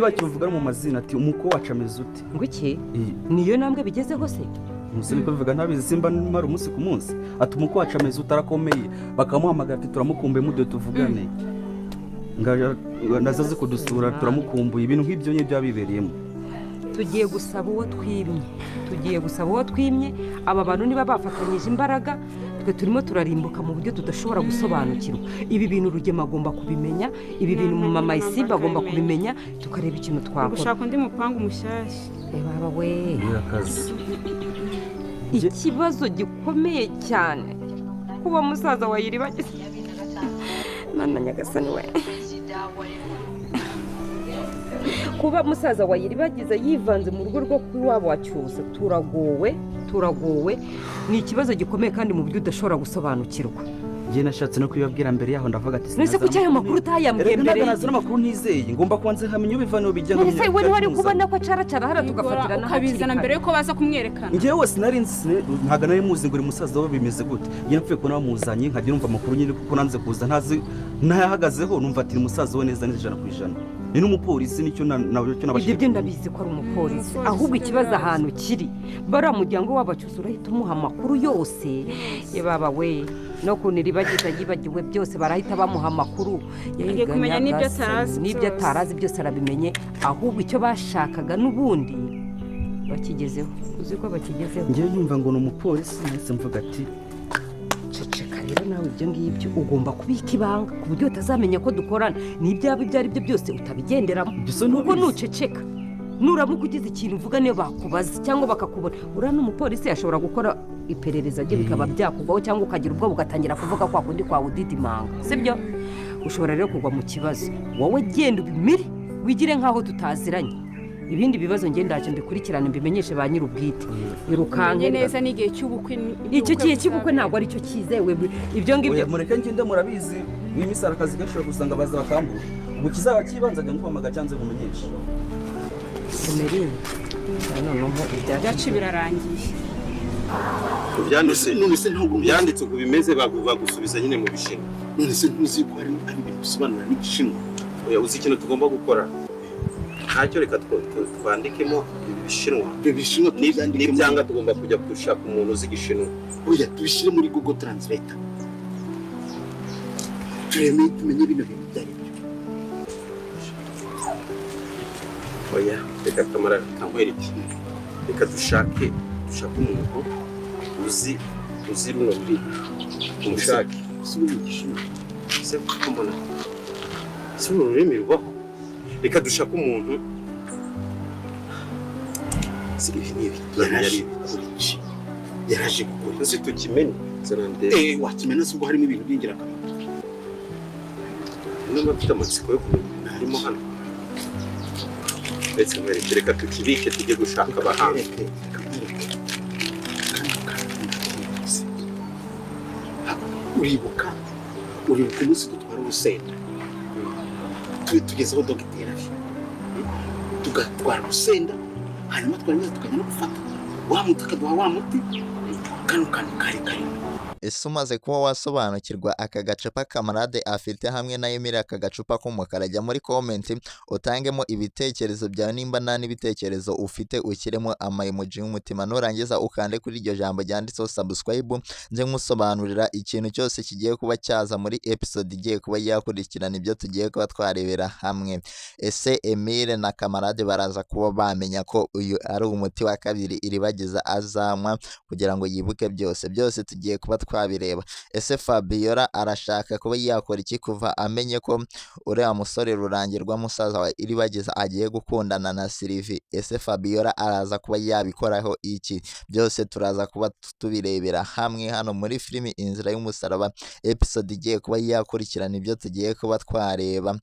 ntibakivuga mu mazina ati umuko wacu ameze ute ngo iki niyo nambwe bigezeho se umusore ko bivuga ntabizi simba mara umunsi ku munsi ati umuko wacu ameze utarakomeye bakamuhamagara ati turamukumbuye mude tuvugane nazaze kudusura turamukumbuye ibintu nk'ibyo nyine byabibereyemo tugiye gusaba uwo twimye aba bantu niba bafatanyije imbaraga twe turimo turarimbuka mu buryo tudashobora gusobanukirwa ibi bintu Rugema agomba kubimenya ibi bintu mama Isimba agomba kubimenya tukareba ikintu twakora gushaka undi mupangu mushyashya baba we ikibazo gikomeye cyane kuba musaza wa Iribagiza mana nyagasani we kuba musaza wa Iribagiza yivanze mu rugo rwo kwiwabo wa Cyusa turagowe ni ikibazo gikomeye kandi mu buryo udashobora gusobanukirwa njye nashatse no kwibabwira mbere yaho ndavuga ati nese kuki ayo makuru utayambwiye mbere nazana amakuru nizeye ngomba kubanza nkamenya ubivana bijya ngo nese we wari kubona ko caracara hara tugafatirana ukabizana mbere yuko baza kumwerekana njyewe sinari nzi ntaga nari muzi ngo uri musaza we bimeze gute njye napfuye ko namuzanye nkajya numva amakuru nyine kuko nanze kuza ntazi ntayahagazeho numva ati musaza we neza 100% ni n'umupolisi nicyo nabashije ibyo ndabizi ko ari umupolisi ahubwo ikibazo ahantu kiri bara muryango w'abacuzi urahita umuha amakuru yose baba we no kunira Iribagiza yibagiwe byose barahita bamuha amakuru yagiye kumenya n'ibyo atarazi byose arabimenye ahubwo icyo bashakaga n'ubundi bakigezeho uzi ko bakigezeho njyewe yumva ngo ni umupolisi nahise mvuga ati ceceka rero nawe ibyo ngibyo ugomba kubika ibanga ku buryo utazamenya ko dukorana n'ibyaba ibyo ari byo byose utabigenderamo kuko nuceceka nuramuka ugize ikintu uvuga niyo bakubaza cyangwa bakakubona uriya n'umupolisi ashobora gukora iperereza rye bikaba byakugwaho cyangwa ukagira ubwo bugatangira kuvuga kwa kundi kwawe udidimanga sibyo ushobora rero kugwa mu kibazo wowe genda ubimire wigire nk'aho tutaziranye ibindi bibazo ndaje mbikurikirane mbimenyeshe ba nyir'ubwite irukanke neza n'igihe cy'ubukwe icyo gihe cy'ubukwe ntabwo ari cyo cyizewe ibyo ngibyo mureke ngende murabizi n'imisara akazi gashobora gusanga baza bakambura ubu kizaba kibanza njya nkwamaga cyanze mumenyeshe Emeline noneho ibyacu birarangiye none se ntabwo byanditse ngo bimeze bagusubiza nyine mu bishinwa none se ntuzi ko ari ibintu bisobanura n'igishinwa uzi ikintu tugomba gukora ntacyo reka twandikemo ibishinwa n'ibyanga tugomba kujya gushaka umuntu uzi igishinwa oya tubishyire muri Google Translate tumenye bino bintu byari oya reka kamara kankwereke reka dushake umuntu uzi runo ruri umushake si igishinwa se kuko mbona si ururimi rubaho reka dushake umuntu si ibi yaraje gukora uzi tukimenye wakimena se ubwo harimo ibintu by'ingirakamaro niba mfite amatsiko yo kumenya harimo hano ndetse reka tukibike tujye gushaka abahanga uribuka umunsi dutwara urusenda tugezeho dogiteri tugatwara urusenda hanyuma twarangiza tukajya no gufata wa muti akaduha wa muti kano kantu kari ese umaze kuba wasobanukirwa aka gacupa kamarade afite hamwe na Emile aka gacupa k'umukara jya muri comment utangemo ibitekerezo byawe nimba nta n'ibitekerezo ufite ushyiremo amayemoji y'umutima nurangiza ukande kuri iryo jambo ryanditseho subscribe nze nkusobanurira ikintu cyose kigiye kuba cyaza muri episode igiye kuba yakurikirana ibyo tugiye kuba twarebera hamwe ese Emile na kamarade baraza kuba bamenya ko uyu ari umuti wa kabiri Iribagiza azanywa kugira ngo yibuke byose tugiye kuba twabireba ese Fabiola arashaka kuba yakora iki kuva amenye ko uriya musore Rurangirwa musaza wa Iribagiza agiye gukundana na Sylvie ese Fabiola araza kuba yabikoraho iki byose turaza kuba tubirebera hamwe hano muri filimi Inzira y'Umusaraba episode igiye kuba yakurikirana ibyo tugiye kuba twareba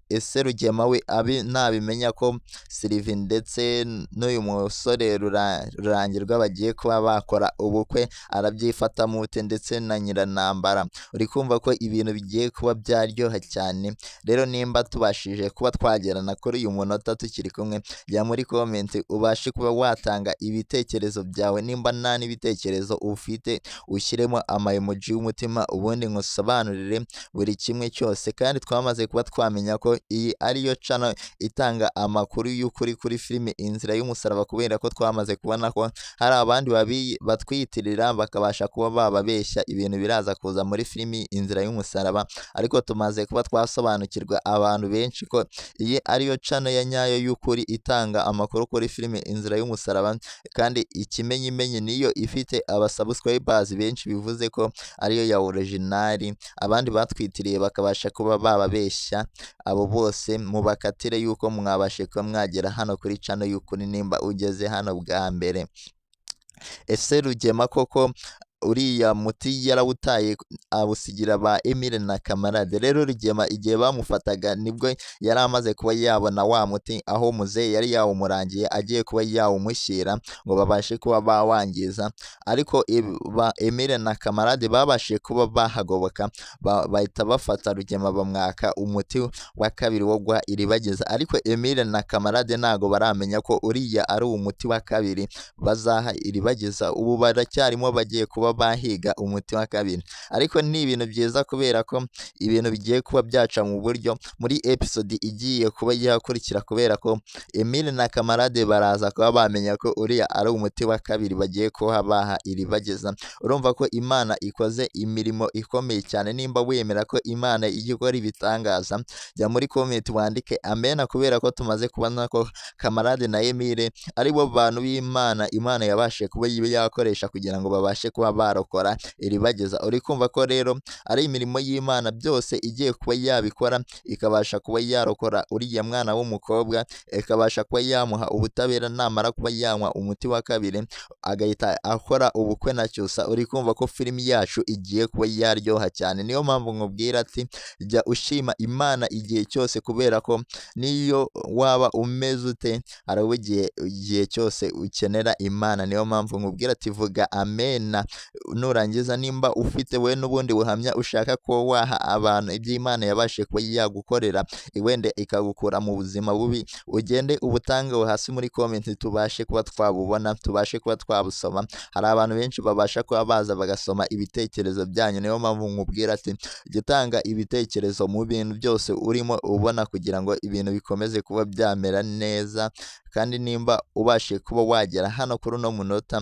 ese Rugema we nabimenya ko Sylvie ndetse n'uyu musore Rurangirwa bagiye kuba bakora ubukwe arabyifata mute ndetse na Nyiranambara uri kumva ko ibintu bigiye kuba byaryoha cyane rero nimba tubashije kuba twagerana kuri uyu munota tukiri kumwe jya muri comment ubashe kuba watanga ibitekerezo byawe nimba nta n'ibitekerezo ufite ushyiremo amayemoji y'umutima ubundi ngusobanurire buri kimwe cyose kandi twamaze kuba twamenya ko iyi ariyo channel itanga amakuru y'ukuri kuri filimi Inzira y'Umusaraba, kubera ko twamaze kubona ko hari abandi batwiyitirira bakabasha kuba bababeshya ibintu biraza kuza muri filimi Inzira y'Umusaraba, ariko tumaze kuba twasobanukirwa abantu benshi ko iyi ariyo channel ya nyayo y'ukuri itanga amakuru kuri filimi Inzira y'Umusaraba, kandi ikimenyimenyi niyo ifite abasubscribers benshi, bivuze ko ariyo ya originali. Abandi batwitiriye bakabasha kuba bababeshya, abo bose mubakatire yuko mwabashe kuba mwagera hano kuri channel y'ukuri nimba ugeze hano bwa mbere. Ese Rugema koko uriya muti yarawutaye awusigira ba Emile na Kamarade? Rero Rugema igihe bamufataga nibwo yari amaze kuba yabona wa muti, aho muzehe yari yawumurangiye agiye kuba yawumushyira ngo babashe kuba bawangiza, ariko ba Emile na Kamarade babashije kuba bahagoboka, bahita bafata Rugema bamwaka umuti wa kabiri wo guha Iribagiza, ariko Emile na Kamarade ntago baramenya ko uriya ari umuti wa kabiri bazaha Iribagiza. Ubu baracyarimo bagiye kuba bahiga umuti wa kabiri, ariko ni ibintu byiza kubera ko ibintu bigiye kuba byaca mu buryo muri episode igiye kuba yakurikira, kubera ko Emile na Kamarade baraza kuba bamenya ko uriya ari umuti wa kabiri bagiye kuba baha Iribagiza. Urumva ko Imana ikoze imirimo ikomeye cyane. Nimba wemera ko Imana ijya ikora ibitangaza, jya muri comment wandike amena, kubera ko tumaze kubona ko Kamarade na Emile ari bo bantu b'Imana Imana yabashe kuba yakoresha kugira ngo babashe kuba barokora Iribagiza. Uri kumva ko rero ari imirimo y'Imana byose igiye kuba yabikora, ikabasha kuba yarokora uriya mwana w'umukobwa, ikabasha kuba yamuha ubutabera, namara kuba yanywa umuti wa kabiri agahita akora ubukwe na Cyusa. Uri kumva ko filimi yacu igiye kuba yaryoha cyane. Niyo mpamvu nkubwira ati jya ushima Imana igihe cyose, kubera ko niyo waba umeze ute hari igihe cyose ukenera Imana. Niyo mpamvu nkubwira ati vuga amena. Nurangiza nimba ufite we n'ubundi buhamya ushaka ko waha abantu iby'Imana yabashe kuba yagukorera, wende ikagukura mu buzima bubi, ugende ubutange hasi muri comment tubashe kuba twabubona, tubashe kuba twabusoma. Hari abantu benshi babasha kuba baza bagasoma ibitekerezo byanyu. Niyo mpamvu nkubwira ati gutanga ibitekerezo mu bintu byose urimo ubona, kugira ngo ibintu bikomeze kuba byamera neza. Kandi nimba ubashe kuba wagera hano kuri uno munota,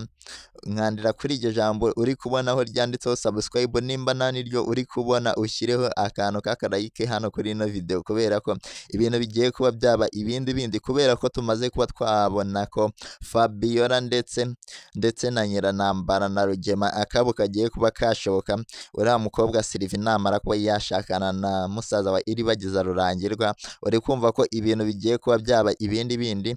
nkandira kuri iryo jambo uri kubona aho ryanditseho subscribe, nimba niryo uri kubona ushyireho akantu k'akarayike hano kuri ino video, kubera ko ibintu bigiye kuba byaba ibindi, kubera ko tumaze kuba twabona ko Fabiola ndetse na Nyiranambara na Rugema akabo kagiye kuba kashoboka. Uriya mukobwa Sylvie namara kuba yashakana na musaza wa Iribagiza Rurangirwa, uri kumva ko ibintu bigiye kuba byaba ibindi.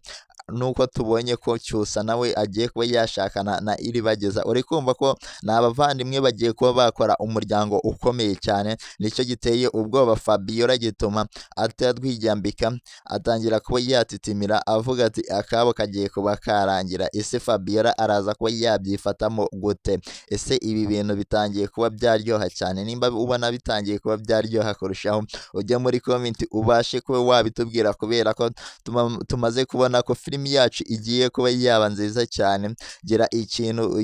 Nuko tubonye ko Cyusa nawe agiye kuba yashakana na Iribagiza, uri kumva ko ni abavandimwe bagiye kuba bakora umuryango ukomeye cyane. Nicyo giteye ubwoba Fabiola, gituma atadwijyambika, atangira kuba yatitimira avuga ati akabo kagiye kuba karangira. Ese Fabiola araza kuba yabyifatamo gute? Ese ibi bintu bitangiye kuba byaryoha cyane? Nimba ubona bitangiye kuba byaryoha kurushaho, ujya muri comment ubashe kuba wabitubwira, kubera ko tumaze kubona ko filimi yacu igiye kuba yaba nziza cyane. Gira ikintu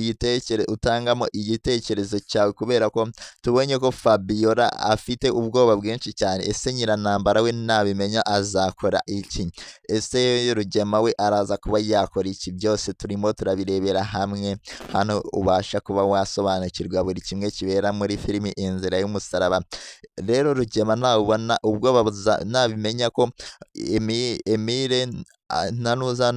utangamo igitekerezo cyawe, kubera ko tubonye ko Fabiola afite ubwoba bwinshi cyane. Ese Nyiranambara we nabimenya azakora iki? Ese Rugema we araza kuba yakora iki? Byose turimo turabirebera hamwe hano, ubasha kuba wasobanukirwa buri kimwe kibera muri filimi Inzira y'Umusaraba. Rero Rugema nabona ubwoba, nabimenya ko Emile nanuza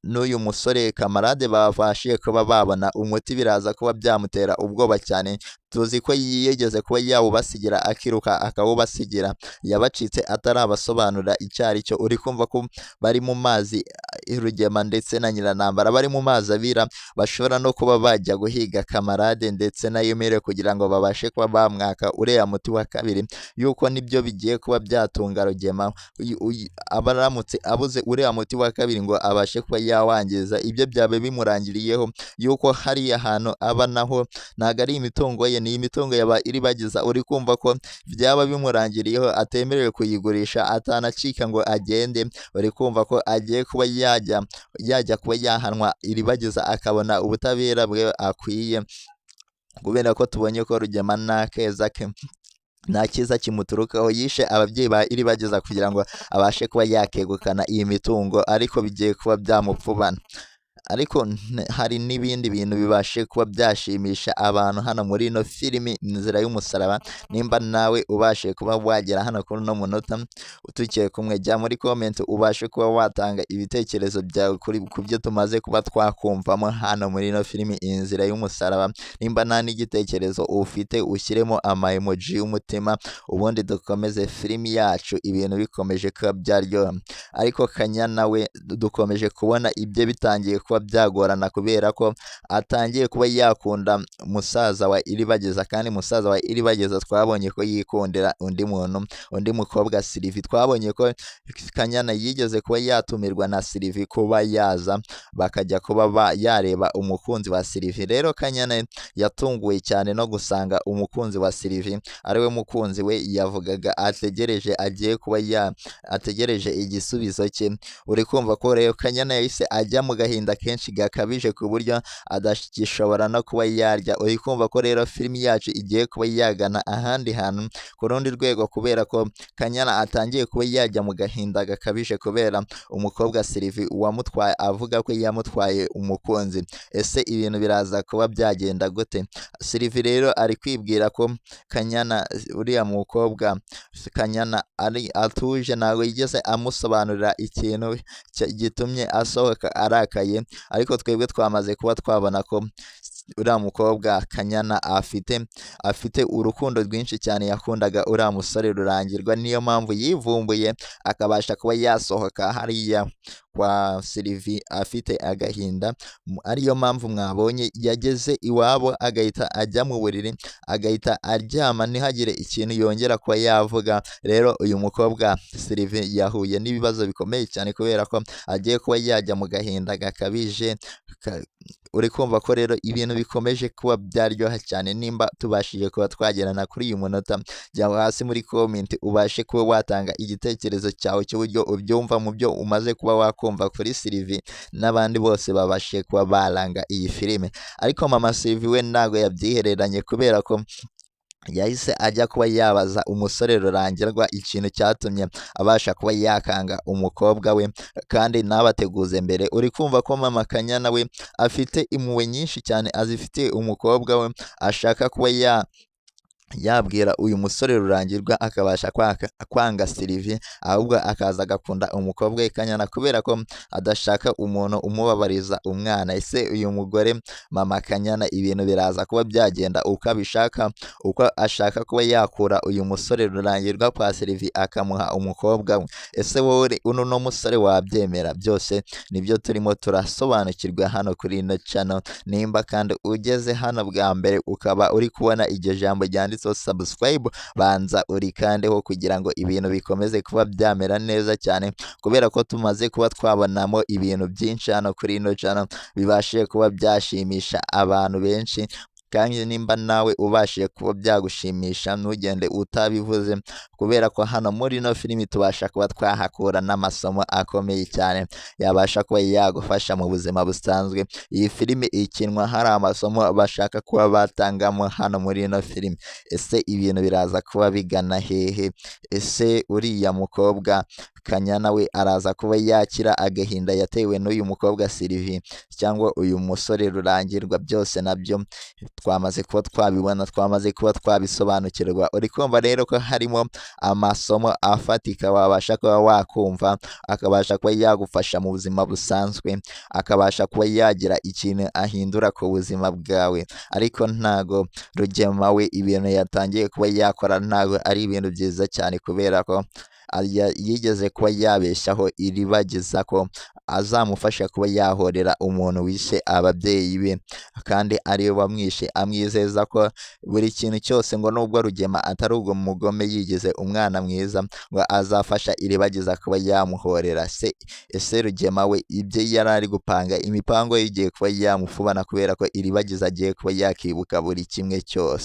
n'uyu musore Kamarade babashije kuba babona umuti, biraza kuba byamutera ubwoba cyane. Tuzi ko yigeze kuba yawubasigira akiruka akawubasigira, yabacitse atarabasobanura icyo ari cyo. Uri kumva ko bari mu mazi, Rugema ndetse na Nyiranambara bari mu mazi abira, bashobora no kuba bajya guhiga Kamarade ndetse na Emile kugira ngo babashe kuba bamwaka uriya muti wa kabiri, yuko nibyo bigiye kuba byatunga Rugema. Abaramutse abuze uriya muti wa kabiri ngo abashe kuba yawangiza, ibyo byabe bimurangiriyeho, yuko hariya hantu aba naho ntago ari imitungo ye, ni imitungo yaba Iribagiza. Uri kumva ko byaba bimurangiriyeho, atemerewe kuyigurisha, atanacika ngo agende. Uri kumva ko agiye kuba yajya kuba yahanwa, Iribagiza akabona ubutabera bwe akwiye, kubera ko tubonye ko Rugema nta keza ke nta cyiza kimuturukaho, yishe ababyeyi ba Iribagiza kugira ngo abashe kuba yakegukana iyi mitungo, ariko bigiye kuba byamupfubana. Ariko hari n'ibindi bintu bibashe kuba byashimisha abantu hano muri ino filimi Inzira y'Umusaraba. Nimba nawe ubashe kuba wagera hano kuri uno munota tugiye kumwe, jya muri comment ubashe kuba watanga ibitekerezo byawe ku byo tumaze kuba twakumvamo hano muri ino filimi Inzira y'Umusaraba. Nimba nta n'igitekerezo ufite ushyiremo ama emoji y'umutima, ubundi dukomeze filimi yacu ibintu bikomeje kuba byaryoha. Ariko Kanyana we dukomeje kubona ibyo bitangiye kuba byagorana kubera ko atangiye kuba yakunda musaza wa Iribagiza, kandi musaza wa Iribagiza twabonye ko yikundira undi muntu, undi mukobwa Sylvie. Twabonye ko Kanyana yigeze kuba yatumirwa na Sylvie kuba yaza bakajya kuba yareba umukunzi wa Sylvie. Rero Kanyana yatunguwe cyane no gusanga umukunzi wa Sylvie ariwe mukunzi we yavugaga ategereje, agiye kuba ategereje igisubizo cye. Uri kumva ko rero Kanyana yahise ajya mu gahinda kenshi gakabije ku buryo adashobora no kuba yarya. Uri kumva ko rero filimi yacu igiye kuba yagana ahandi hantu ku rundi rwego, kubera ko Kanyana atangiye kuba yajya mu gahinda gakabije kubera umukobwa Sylvie wamutwaye, avuga ko yamutwaye umukunzi. Ese ibintu biraza kuba byagenda gute? Sylvie rero ari kwibwira ko Kanyana, uriya mukobwa Kanyana ari atuje, ntabwo yigeze amusobanurira ikintu gitumye asohoka arakaye. Ariko twebwe twamaze kuba twabona ko uriya mukobwa Kanyana afite urukundo rwinshi cyane yakundaga uriya musore Rurangirwa. Niyo mpamvu yivumbuye akabasha kuba yasohoka hariya kwa Sylvie afite agahinda. Ariyo mpamvu mwabonye yageze iwabo agahita ajya mu buriri, agahita aryama, ntihagire ikintu yongera kuba yavuga. Rero uyu mukobwa Sylvie yahuye n'ibibazo bikomeye cyane kubera ko agiye kuba yajya mu gahinda gakabije. Uri kumva ko rero ibintu bikomeje kuba byaryoha cyane. Nimba tubashije kuba twagerana kuri uyu munota, jya hasi muri comment ubashe kuba watanga igitekerezo cyawe cy'uburyo ubyumva mu byo umaze kuba wakumva kuri Sylvie, n'abandi bose babashe kuba baranga iyi filime. Ariko mama Sylvie we ntabwo yabyihereranye kubera ko yahise ajya kuba yabaza umusore Rurangirwa ikintu cyatumye abasha kuba yakanga umukobwa we kandi ntabateguze mbere. Uri kumva ko mama Kanyana we afite impuhwe nyinshi cyane azifitiye umukobwa we, ashaka kuba yabwira uyu musore Rurangirwa akabasha kwanga Sylvie, ahubwo akaza agakunda umukobwa we Kanyana kubera ko adashaka umuntu umubabariza umwana. Ese uyu mugore mama Kanyana ibintu biraza kuba byagenda uko abishaka, uko ashaka kuba yakura uyu musore Rurangirwa kwa Sylvie akamuha umukobwa we? Ese wowe uno musore wabyemera? Byose nibyo turimo turasobanukirwa hano kuri ino channel. Nimba kandi ugeze hano bwa mbere ukaba uri kubona iryo jambo ryanditse subscribe, banza urikandeho kugira ngo ibintu bikomeze kuba byamera neza cyane, kubera ko tumaze kuba twabonamo ibintu byinshi hano kuri ino channel bibashe kuba byashimisha abantu benshi. Kandi nimba nawe ubashije kuba byagushimisha ntugende utabivuze, kubera ko hano muri ino filimi tubasha kuba twahakura n'amasomo akomeye cyane yabasha kuba yagufasha mu buzima busanzwe. Iyi filimi ikinwa hari amasomo bashaka kuba batangamo hano muri ino filimi. Ese ibintu biraza kuba bigana hehe? Ese uriya mukobwa Kanyana we araza kuba yakira agahinda yatewe n'uyu mukobwa Sylvie, cyangwa uyu musore Rurangirwa? Byose nabyo twamaze kuba twabibona, twamaze kuba twabisobanukirwa. Uri kumva rero ko harimo amasomo afatika wabasha kuba wakumva, akabasha kuba yagufasha mu buzima busanzwe, akabasha kuba yagira ikintu ahindura ku buzima bwawe. Ariko ntago Rugema we ibintu yatangiye kuba yakora ntago ari ibintu byiza cyane, kubera ko yigeze kuba yabeshyaho Iribagiza ko azamufasha kuba yahorera umuntu wishe ababyeyi be, kandi ariwe wamwishe, amwizeza ko buri kintu cyose, ngo nubwo Rugema atari ubwo mugome yigize umwana mwiza, ngo azafasha Iribagiza kuba yamuhorera. Ese Rugema we ibyo yari ari gupanga, imipango ye igiye kuba yamufubana kubera ko Iribagiza agiye kuba yakibuka buri kimwe cyose.